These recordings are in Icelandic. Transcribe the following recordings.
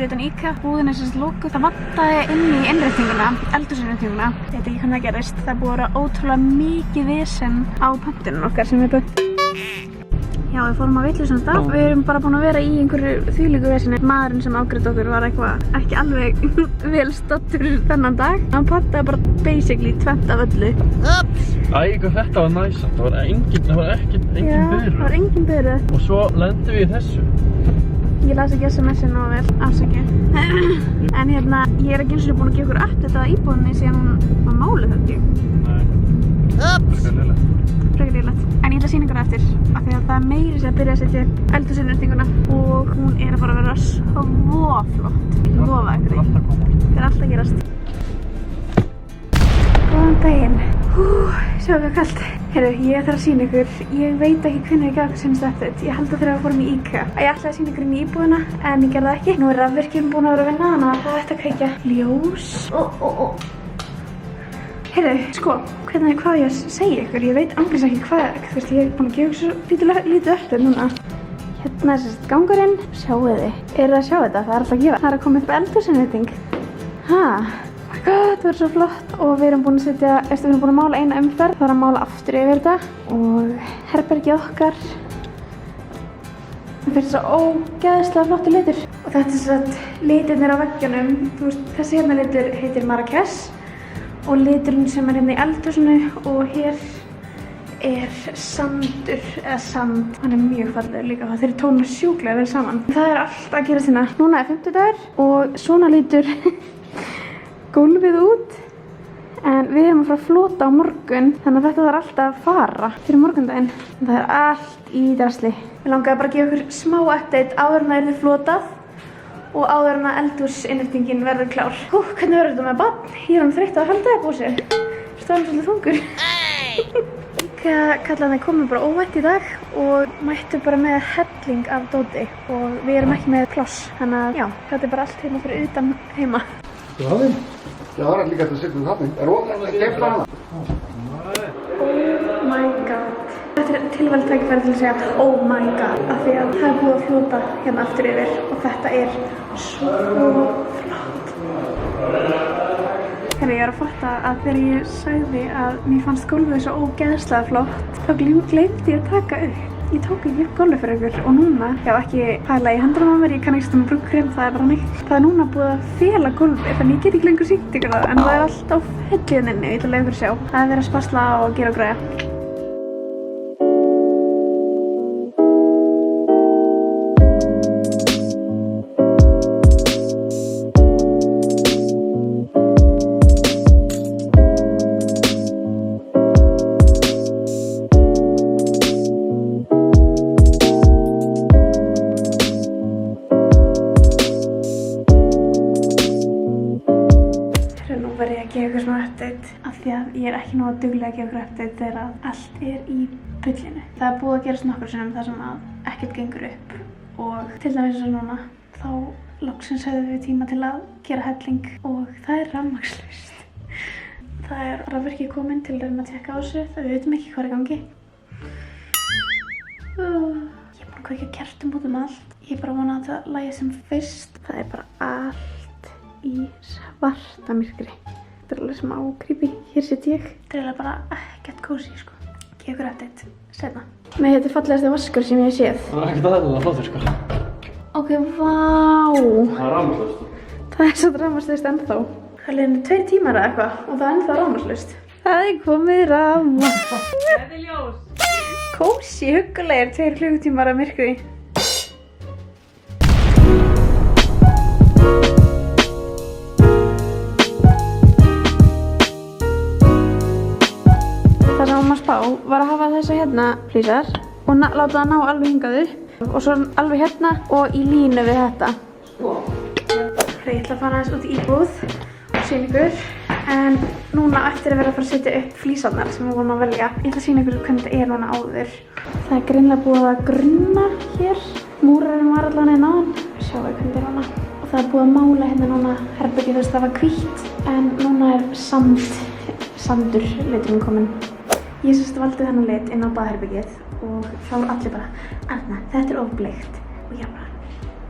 fyrir utan IKEA. Búðin er sem sagt lokuð. Það vantaði inn í innréttinguna, eldhúsinnréttinguna. Ég veit ekki hvernig það gerist. Það er búið að vera ótrúlega mikið vesen á pöntunum okkar sem við pöntum. Já, við fórum á vitlausan stað. Við erum bara búin að vera í einhverju þvílíku veseni. Maðurinn sem afgreiddi okkur var ekki alveg vel staddur þennan dag. Hann pantaði bara basically 20 af öllu. Hvað þetta var næs. Það var engin byrðu. Já, það var engin byrðu. Og svo lendum við í þessu. Ég las ekki SMS-in og vel, afsakið. En hérna, ég er ekki eins og búin að gefa ykkur update að íbúðinni síðan hún var máluð þetta. Nei. Frekar lélegt. En ég ætla að sýna ykkur eftir, af því að það er meiri sem að byrja að setja upp eldhúsinnréttinguna og hún er að fara að vera svo flott. Ég lofa ykkur því. Það er alltaf að gerast. Góðan daginn. Sjáu hvað kallt. Heyrðu, ég þarf að sýna ykkur. Ég veit ekki hvernig ég gaf ykkur sem stættið. Ég held að þegar við fórum í IKEA. Ég ætlaði að sýna ykkur inn í íbúðina, en ég gerði það ekki. Nú er rafvirkjum búin að vera að vinna, þannig að það ætti að kveikja ljós. Heyrðu, sko, hvað ég segja ykkur, ég veit anglis ekki hvað, þú veist, ég er búin að gefa ykkur svo lítið öllu núna. Hérna er sérst gangurinn, sjáu þið. Eru að sjá þetta? Það er alltaf að gefa. Það er að koma upp eldhúsinnrétting. Það verður svo flott og við erum búin að setja, við erum búin að mála eina umferð, það er að mála aftur yfir þetta og herbergið okkar. Það fyrir svo ógeðslega flottur litur. Og þetta er sérst litirnir á veggjunum, þú veist, þessi hérna litur heitir Marrakesh. Og liturinn sem er hérna í eldhúsinu og hér er sandur, eða sand. Hann er mjög fallegur líka, þeir eru tónar sjúklega vel saman. Það er allt að gerast hérna. Núna er 50 dagur og svona lítur gólfið út. En við erum að fara að flota á morgun, þannig að þetta þarf alltaf að fara fyrir morgundaginn. Það er allt í drasli. Við langaði bara að gefa ykkur smá update áður en það yrði flotað. Og áður en að eldhúsinnréttingin verður klár. Hvernig verður þetta með barn? Ég er þreytt að halda það búsi. Stóðum svolítið þungur. Kallarnir komu bara óvænt í dag og mættu bara með helling af dóti og við erum ekki með pláss. Þannig að já, þetta er bara allt hérna fyrir utan heima. Þú hafði? Já, það er líka þetta að setja þarna. Er ofan að gefa hana? Oh my god. Þetta er tilvægt tækifæri til að segja oh my god, af því að það er búið að flota hérna aftur yfir og þetta er svo flott. Þegar ég var að fatta að þegar ég sagði að mér fannst gólfið svo ógeðslega flott, þá gleymdi ég að taka upp. Ég tók ekki upp gólfið fyrir ykkur og núna, ég hef ekki pæla í hendunum á mér, ég kann ekki stundum brúkkrem, það er bara neitt. Það er núna búið að fela gólfið, þannig ég get ekki lengur sýnt ykkur það, en það er allt á felliðinni, ég ætla að leyfa ykkur sjá. Það er verið að spasla og gera og græja. Af því að ég er ekki nóg dugleg að gefa ykkur update þegar allt er í bullinu. Það er búið að gerast nokkur sinnum þar sem að ekkert gengur upp og til dæmis eins og núna þá loksins höfðum við tíma til að gera helling og það er rafmagnslaust. Það er rafvirkið kominn til að reyna að tékka á þessu þegar við veitum ekki hvað er í gangi. Ég er búin að kveikja kertum út um allt. Ég er bara að vona að það lagi sem fyrst. Það er bara allt í svarta myrkri. Þetta er alveg smá creepy. Hér sitt ég. Þetta er eiginlega bara ekkert kósí, sko. Gefa ykkur update seinna. Nei, þetta er fallegasti vaskur sem ég hef séð. Það er ekkert aðeins flottur, sko. Ok, vá. Það er rafmagnslaust. Það er svo rafmagnslaust ennþá. Það liðinu 2 tímar eða eitthvað og það er ennþá rafmagnslaust. Það er komið rafmagn. Þetta er ljós. Kósí, huggulegir 2 klukkutímar af myrkri. Var að hafa þessa hérna flísar og láta það ná alveg hingað upp og svo alveg hérna og í línu við þetta. Ég ætla að fara aðeins út í íbúð og sýna ykkur en núna eftir að vera að fara að setja upp flísarnar sem við vorum að velja. Ég ætla að sýna ykkur hvernig þetta er núna áður. Það er greinilega búið að grunna hér. Múrarinn var allan einn áðan. Sjáu hvernig þetta er núna. Og það er búið að mála hérna núna herbergið þess að það var hvítt en núna er sandur liturinn kominn. Ég valdi þennan lit inn á baðherbergið og þá var allir bara Arna, þetta er of bleikt og ég bara,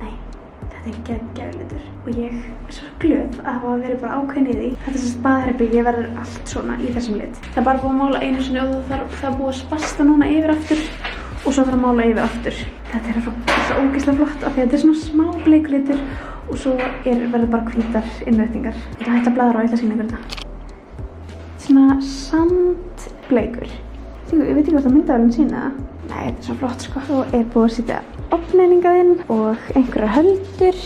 nei, þetta Þetta er geggjaður litur og ég er svo glöð að hafa verið bara ákveðin í því. Þetta er sem baðherbergi verður allt svona í þessum lit. Það er bara búið að mála einu sinni og það er búið að spasta núna yfir aftur og svo þarf að mála yfir aftur. Þetta er svo ógeðslega flott af því að þetta er svona smá bleiklitur og svo verður bara hvítar innréttingar. Ég ætla að hætta að bladra og ég ætla að sýna ykkur þetta. Svona sandbleikur. Ég veit ekki hvort það myndavélinn sýna það. Nei, þetta er svo flott sko. Svo er búið að setja ofnælinga inn og einhverjar höldur.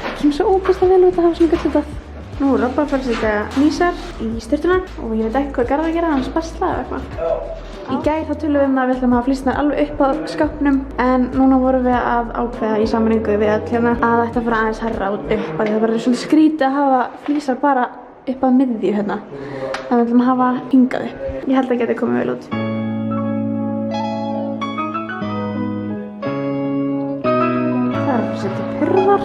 Það kemur svo ógeðslega vel út að hafa svona gött þetta. Nú er Robba að fara að setja lýsar í sturtuna og ég veit ekki hvað Garðar að gera, hann spastla eða eitthvað. Í gær þá tölum við að við ætlum að hafa flísarnar alveg upp að skápnum en núna vorum við að ákveða í sameiningu við öll hérna að þetta fara aðeins herra út upp að það verður svolítið skrítið að hafa flísar bara upp að miðju hérna. Þannig að við ætlum að hafa hingað upp. Ég held að það geti komið vel út. Það er að setja hurðar.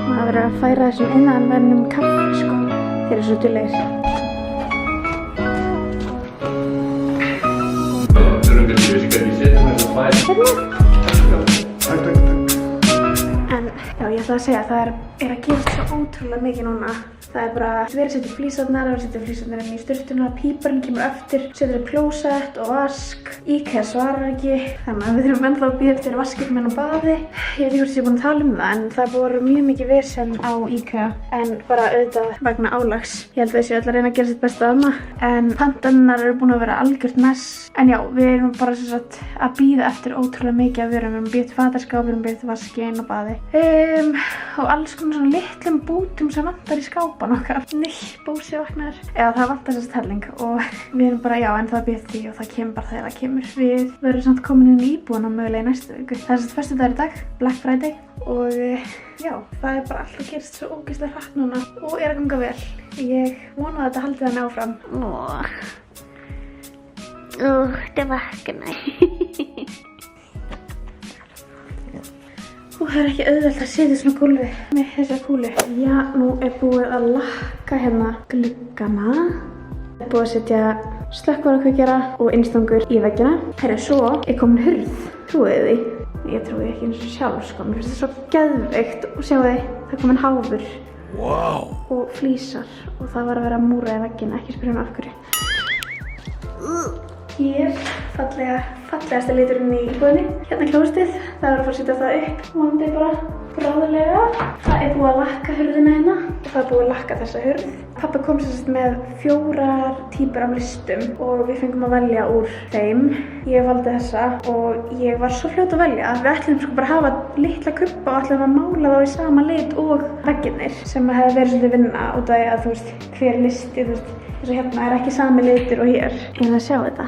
Það verður að færa þessum innanverðnum kaffi sko. Þeir eru svo duglegir. En já, ég ætla að segja að það er að gerast svo ótrúlega mikið núna. Það er bara verið að setja flísarnar, það er að setja flísarnar inn í sturtuna, píparinn kemur eftir, setur upp klósett og vask. IKEA svarar ekki, þannig að við þurfum ennþá að bíða eftir vaskirmenn og baði. Ég veit ekki hvort ég er búin að tala um það, en það voru mjög mikið vesen á IKEA, en bara auðvitað vegna álags. Ég held að þessi öll að reyna að gera sitt besta þarna, en pantanirnar eru búin að vera algjört mess. En já, við erum bara sem sagt að bíða eftir ótrúlega mikið af vörum. Við erum að bíða eftir fatarskáp, við erum að bíða eftir vaski inn og baði. Og alls konar svona litlum bútum sem vantar í skápan okkar. Bósi vaknar. Eða það vantar þess helling og við erum bara, já, en það býð því og það kemur bara þegar það kemur. Við verðum samt komin inn í íbúðina mögulega í næstu viku. Það er samt föstudagur í dag, Black Friday og já, það er bara alltaf gerst svo ógeðslega hratt núna og er að ganga vel. Ég vona að þetta haldi þannig áfram. Þetta vakna. Það er ekki auðvelt að setja svona gólfi með þessa kúlu. Já, nú er búið að lakka hérna gluggana. Það er búið að setja slökkvarðarkveikjara og innstangur í veggina. Herra, svo er komin hurð. Trúið því? Ég trúi ekki eins og sjálf sko. Mér finnst það svo geðveikt og sjáu þið, það er komin háfur. Wow. Og flísar og það var að vera að múra í veggina, ekki spyrja af hverju. Hér, fallegasta liturinn í íbúðinni. Hérna klóstið, það er að fara að setja það upp. Vonandi bara bráðulega. Það er búið að lakka hurðina hérna og það er búið að lakka þessa hurð. Pabbi kom sérst með 4 típur af listum og við fengum að velja úr þeim. Ég valdi þessa og ég var svo fljót að velja. Við ætlum sko bara að hafa litla kubba og ætlum að mála þá í sama lit og veggirnir sem hefði verið svolítið vinna út af því að þú veist, hver listi, þú veist, þess að hérna er ekki sami litur og hér. Ég vil að sjá þetta.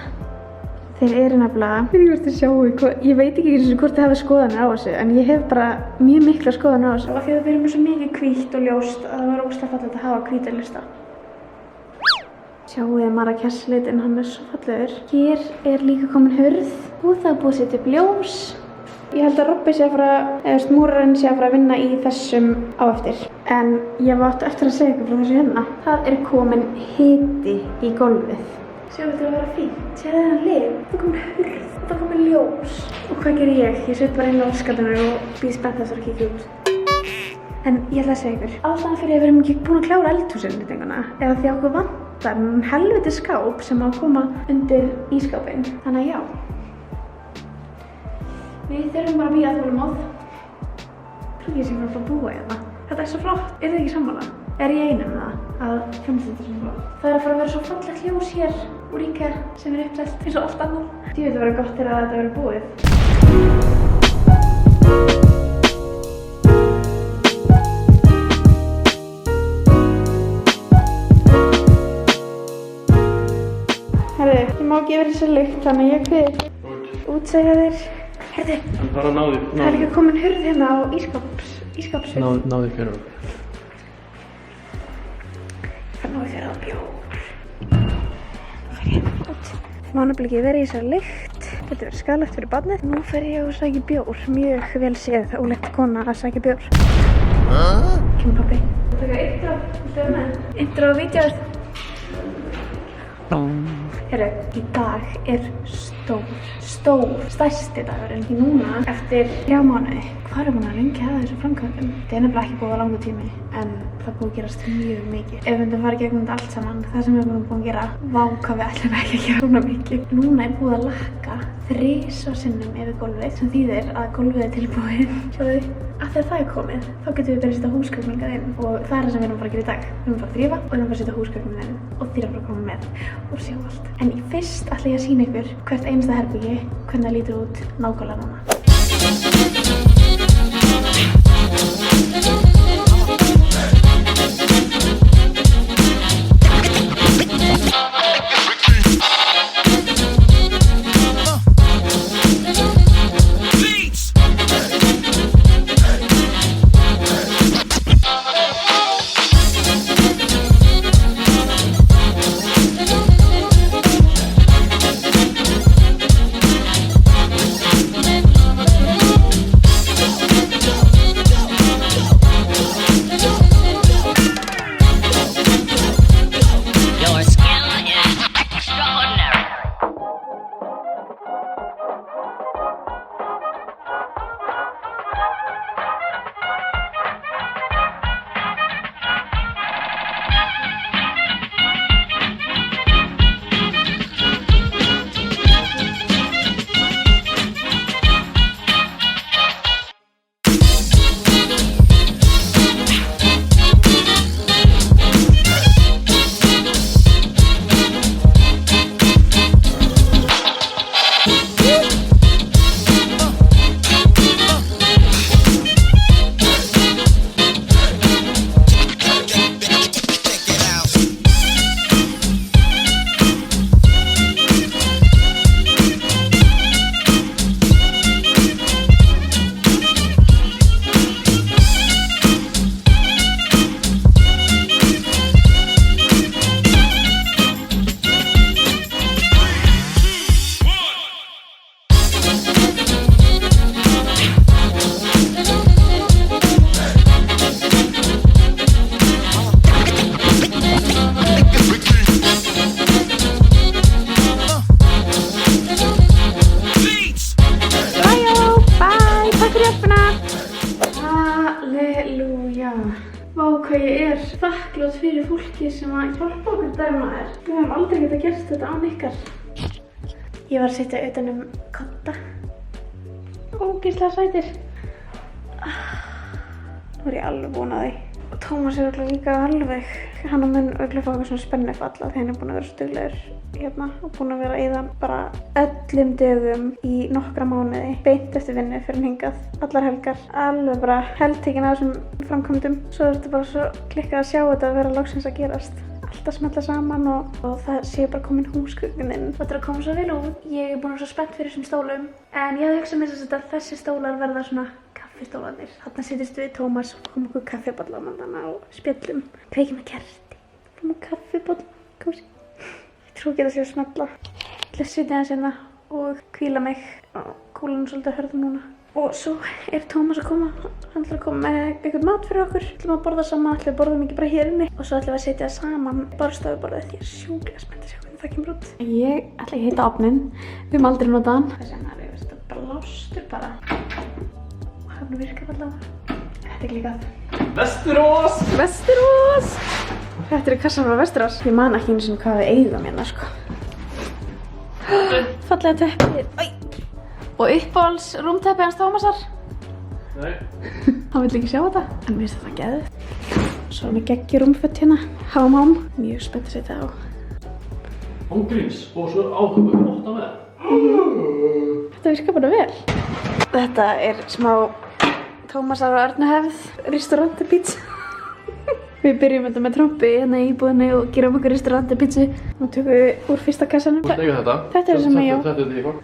Þeir eru nefnilega, ég veit ekki hvort þið hafa skoðanir á þessu, en ég hef bara mjög mikla skoðanir á þessu. Og af því að við erum með svo mikið hvítt og ljóst að það var ógeðslega fallegt að hafa hvíta lista. Sjáu þið Marrakech litinn, hann er svo fallegur. Hér er líka komin hurð og það er búið að setja upp ljós. Ég held að Robbi sé að fara, eða múrarinn sé að fara að vinna í þessum á eftir. En ég var eftir að segja ykkur frá þessu hérna. Það er komin hiti í gólfið. Sjáu þetta að vera fínt. Sjáu þennan lit. Það kom hurð og það kom ljós. Og hvað gerir ég? Ég set bara inn á vaskatunum og býð spennt þess að kíkja út. En ég ætla að segja ykkur. Ástæðan fyrir að við erum ekki búin að klára eldhúsinnréttinguna er að því að okkur vantar helviti skáp sem á að koma undir ískápinn. Þannig að já. Við þurfum bara að bíða þolinmóð. Trúi ég sem bara að búa hérna. Þetta er svo flott. Er þið ekki sammála? Er ég einum það að finnst þetta svona flott? Það er að fara að vera svo fallegt ljós hér úr IKEA sem er uppselt eins og allt annað. Ég veit að vera gott að þetta verður búið. Herðu, ég má ekki yfir þessa lykt þannig að ég kveð útsegja þér. Herðu, það er líka komin hurð hérna á ískápshurð. Náðu fyrir okkur. Nú er fyrir að bjór. Nú fer ég út. Það má nefnilega ekki vera í þessari lykt. Þetta verður skaðlegt fyrir barnið. Nú fer ég að sækja bjór. Mjög vel séð ólétt kona að sækja bjór. Kemur pabbi. Það taka intro. Viltu vera með? Intro og vídeóð. Heyrðu, í dag er stærsti dagurinn. Því núna, eftir 3 mánuði, hvað er búin að lengja að þessu framkvæmdum? Það er nefnilega ekki búið að langur tími, en það er búið að gerast mjög mikið. Ef við myndum fara í gegnum þetta allt saman, það sem við erum búin að gera, vá hvað við ætlum ekki að gera svona mikið. Núna er búið að lakka 3 sinnum yfir gólfið, sem þýðir að gólfið er tilbúið. Sjáðu, að þegar það er komið, þá getum við byrjað að setja húsgögn inn og það er það sem við erum að fara að gera í dag. Við erum að fara að þrífa og við erum að fara að setja húsgögn inn og þið erum að koma með og sjá allt. En í fyrst ætla ég að sýna ykkur hvert einasta herbyggi, hvernig það lítur út nákvæmlega núna. Vá hvað ég er þakklát fyrir fólki sem að hjálpa okkur dæma þér. Við hefum aldrei getað gert þetta án ykkar. Ég var að setja utan kodda. Ógeðslega sætir. Nú er ég alveg búin að því. Og Tómas er líka alveg. Hann á mun örugglega fá eitthvað svona spennufall af því hann er búin að vera stuglegur hérna og búin að vera að eyða bara öllum dögum í nokkra mánuði. Beint eftir vinnu fyrir hann hingað. Allar helgar. Alveg bara heltekin af þessum framkvæmdum. Svo er þetta bara svo klikkað að sjá þetta að vera loksins að gerast. Allt að smella saman og það séu bara komin húsgögnin inn. Þetta er að koma svo vel út. Ég er búin að vera svo spennt fyrir þessum stólum. En ég hafði hugsað mér að þessi stólar verða svona kaffistólarnir. Þarna sittist við Tómas og komum okkur kaffiballa á mandana og spjöllum. Kveikjum með kerti. Komum kaffiballa. Kósi. Ég trú ekki að það sé að smella. Ég ætla að sitja aðeins hérna og hvíla mig. Kúlan er svolítið að hörðum núna. Og svo er Tómas að koma. Hann ætlar að koma með eitthvað mat fyrir okkur. Ætlum að borða saman, ætlum að borða mikið bara hér inni. Og svo ætlum við að setja saman borðstofuborðið því ég er sjúklega spennt að sjá hvernig það kemur út. Ég ætla að hita ofninn. Við höfum aldrei notað hann. Þessi hann er bara lástur bara. Og hann virkar allavega. Þetta er líka. Vesturós! Vesturós! Þetta eru kassar frá Vesturós. Ég man ekki einu sinni hvað við eigum hérna sko. Fallega teppið. Og uppáhalds rúmteppi hans Tómasar. Nei. Hann vill ekki sjá þetta. En mér finnst þetta geðveikt. Svo er með geggjur rúmföt hérna. Hámám. Mjög spennt að setja á. Ángríns og svo áhuga 8 með. Þetta virkar bara vel. Þetta er smá Tómasar og Örnu hefð. Restaurantapizza. Við byrjum þetta með trompi hérna í íbúðinni og gerum okkur restaurantapizzu. Nú tökum við úr fyrsta kassanum. Þú lega þetta. Þetta er sem ég á. Þetta er því eitthvað.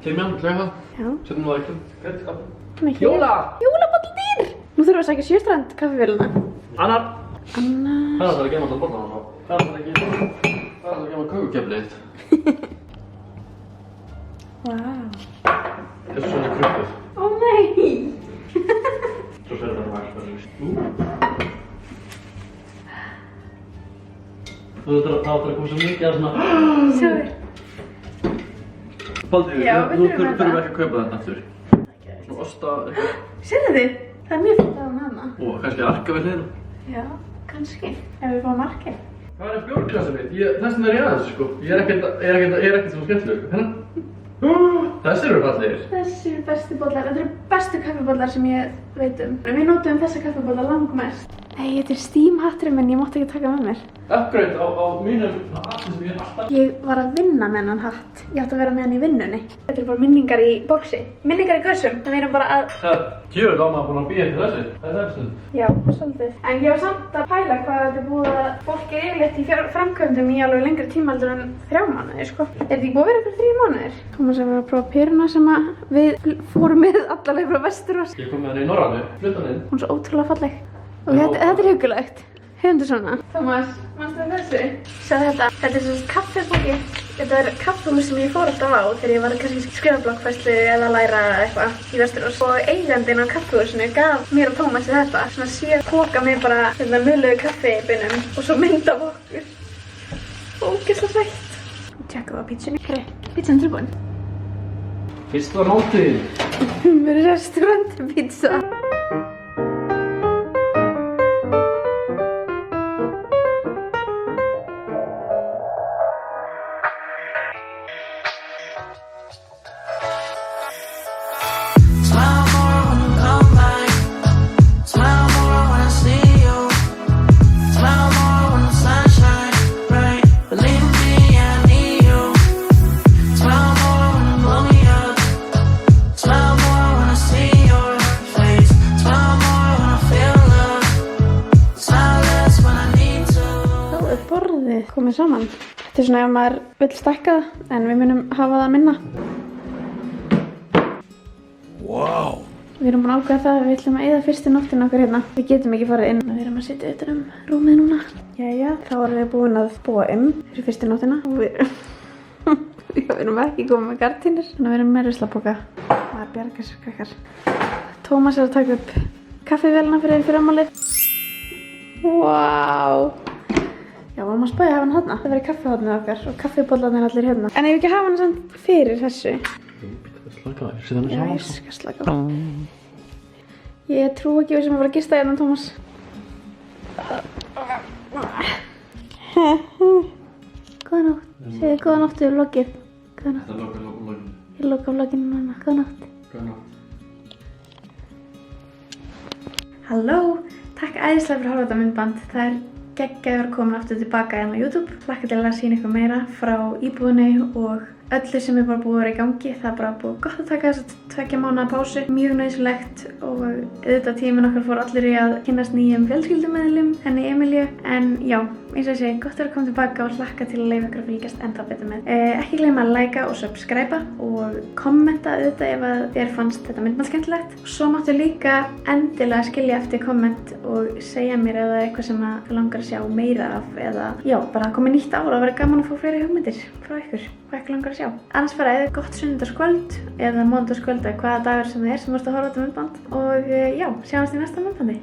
Timjan, lega það. Já. Setjum það ekki. Greitt. Jóla! Jólabólladýr! Nú þurfum við að sækja Sjöstrand kaffivélina. Annar! Annar... Það er að gema alltaf borðan þá. Það er að gema kökukeflið þitt. Vá. Þessu svona kruppuð. Ó nei! Svo ser þetta vært. Þú þarf að koma svo mikið að svona... Sjáðu. Baldur, Já, við nú þurfum þurfum við þetta. ekki að kaupa þetta aftur. Svona osta eitthvað. Sérðu þið? Það er mjög fint að hafa hana. Og kannski arka við hliðina. Já, kannski. Ef við fáum markið. Hvað er bjórklasa mitt? Þess vegna er ég aðeins, sko. Ég er ekkert svo skemmtilegur. Hérna? Þessir eru fallegir. Þessi eru bestu bollar. Þetta eru bestu kaffibollar sem ég veit um. Við notum þessa kaffibollar langmest. Nei, þetta er steamhatturinn minn, ég mátti ekki taka með mér. Upgrade á mínum hatti sem ég er alltaf... Ég var að vinna með hennan hatt. Ég átti að vera með hann í vinnunni. Þetta eru bara minningar í boxi. Minningar í gössum. Það erum bara að... Djöfull á maður búin að býja til þessu. Það er eftir. Já, svolítið. En ég var samt að pæla hvað þetta er búið að fólk er yfirleitt í framkvæmdum í alveg lengri tímaldur en 3 mánuðir, sko. Er þetta ekki búið að vera ykkur 3 mánuðir? Tómas er að prófa peruna sem við fórum með allavega frá Vesturós. Ég kom með henni í Norrænu, flutta henni inn. Hún er svo ótrúlega falleg. Og þetta er hugulegt. Hefum þetta svona. Tómas, manstu þessu? Sjáðu þetta. Þetta er svona kaffibóki. Þetta er kaffihús sem ég fór alltaf á þegar ég var kannski skrifablokkfærslu eða læra eitthvað í Vesturós. Og eigandinn á kaffihúsinu gaf mér og Tómasi þetta. Svona 7 poka með bara möluðu kaffibinnum og svo mynd af okkur. Ógeðslega hrætt. Tjekkum við á pítsunni. Herri, pítsan er tilbúin. Fyrsta máltíðin. Við erum restaurantpítsa. Komið saman. Þetta er svona ef maður vill stækka það, en við munum hafa það minna. Wow. Við erum búin að ákveða það að við ætlum að eyða fyrstu nóttina okkar hérna. Við getum ekki farið inn. Við erum að sitja utan rúmið núna. Jæja, þá erum við búin að búa fyrir fyrstu nóttina. Og við erum ekki komið með gardínur. Þannig að við erum með ruslapoka. Það er bjargar sér krakkar. Tómas er að taka upp kaffivélina fyrir ammálið. Wow. Já, við erum að spæja að hafa hann hérna. Það verður kaffihotnið okkar og kaffibollarnir allir hérna. En ef við ekki hafa hann samt fyrir þessu? Slaka á, setja hann Já, saman. ég skal slaka á. Ég trú ekki við sem að fara að gista hérna, Tómas. Góða nótt. Segðu góða nótt við vloggið. Góða nótt. Það er lokað. Ég loka vlogginu núna. Góða nótt. Góða nótt. Halló. Takk æðislega fyrir að horfa á þetta myndband. Það er geggjaður að vera komin aftur tilbaka hérna á YouTube. Hlakka til að sýna ykkur meira frá íbúðinni og öllu sem er bara búið að vera í gangi. Það er bara búið gott að taka þess 2 mánaða pásu. Mjög nauðsynlegt og auðvitað tíminn okkar fór allir í að kynnast nýjum fjölskyldumeðlum, henni Emilíu. En já, eins og ég segi, gott að vera komin tilbaka og hlakka til að leyfa ykkur að fylgjast ennþá betur með. Ekki gleyma að likea og subscriba og kommenta auðvitað ef að þér fannst þetta myndband skemmtilegt. Og svo máttu líka endilega skilja eftir komment og segja mér ef það er eitthvað sem að langar að sjá meira af eða já, bara komið nýtt ár og verið gaman að fá fleiri hugmyndir frá ykkur hvað ykkur langar að sjá. Annars bara eða gott sunnudagskvöld eða mánudagskvöld eða hvaða dagur sem það er sem þú ert að horfa á þetta myndband og já, sjáumst í næsta myndbandi.